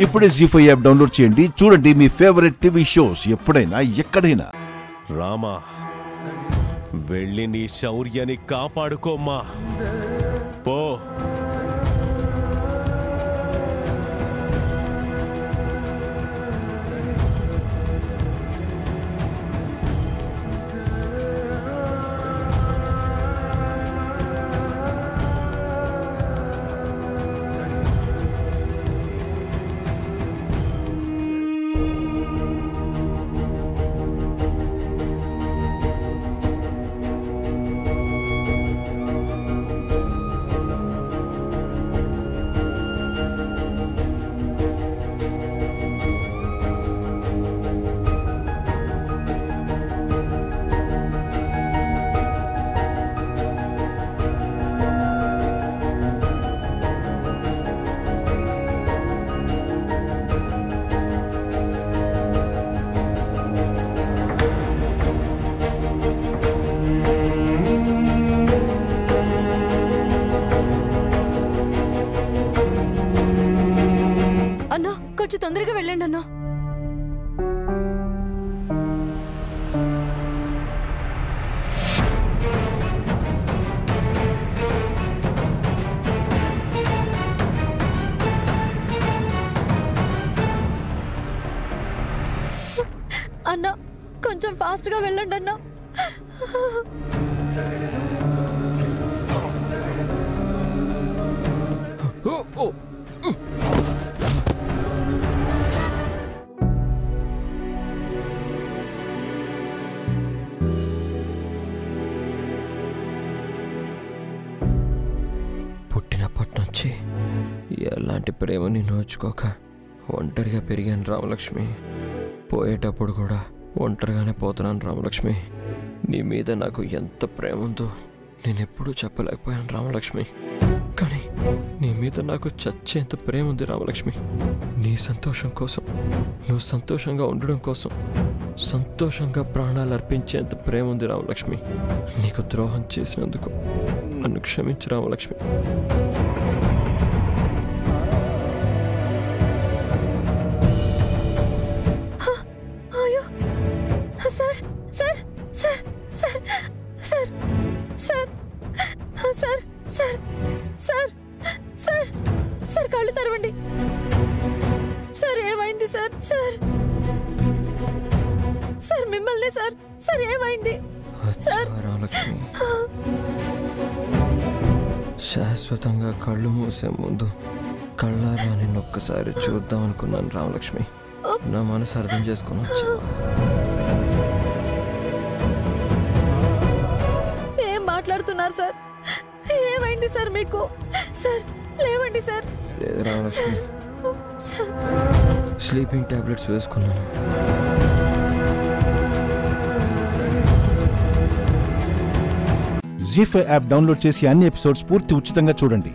ఇప్పుడే ZEE5 app download చేయండి. చూడండి మీ ఫేవరెట్ టీవీ షోస్ ఎప్పుడైనా ఎక్కడైనా. రామా, వెళ్ళి నీ శౌర్యాన్ని కాపాడుకోమ్మా. పో. అన్నా, కొంచెం తొందరగా వెళ్ళండి అన్నా. అన్నా, కొంచెం ఫాస్ట్ గా వెళ్ళండి అన్నా. పుట్టినప్పటి నుంచి ఎలాంటి ప్రేమని నోచుకోక ఒంటరిగా పెరిగాను రామలక్ష్మి. పోయేటప్పుడు కూడా ఒంటరిగానే పోతున్నాను రామలక్ష్మి. నీ మీద నాకు ఎంత ప్రేమ ఉందో నేనెప్పుడూ చెప్పలేకపోయాను రామలక్ష్మి. కానీ నీ మీద నాకు చచ్చేంత ప్రేమ ఉంది రామలక్ష్మి. నీ సంతోషం కోసం, నువ్వు సంతోషంగా ఉండడం కోసం, సంతోషంగా ప్రాణాలు అర్పించేంత ప్రేమ ఉంది రామలక్ష్మి. నీకు ద్రోహం చేసినందుకు నన్ను క్షమించు Ramalakshmi. Sir sir sir sir sir sir sir sir sir sir sir కళ్ళు తెరవండి సార్. ఏమైంది సార్? సార్ సార్ మిమ్మల్ని సార్. సార్ ఏమైంది సార్? రామలక్ష్మి, శాశ్వతంగా కళ్ళు మూసే ముందు కళ్ళారా నిన్నొక్కసారి చూద్దాం అనుకున్నాను రామలక్ష్మి. నా మనసు అర్థం చేసుకుని వచ్చావా? ఏం మాట్లాడుతున్నారు సార్? ఏమైంది సార్ మీకు? సార్ లేవండి సార్. లేదు రామలక్ష్మి, స్లీపింగ్ టాబ్లెట్స్ వేసుకున్నాను. ZEE5 యాప్ డౌన్లోడ్ చేసి అన్ని ఎపిసోడ్స్ పూర్తి ఉచితంగా చూడండి.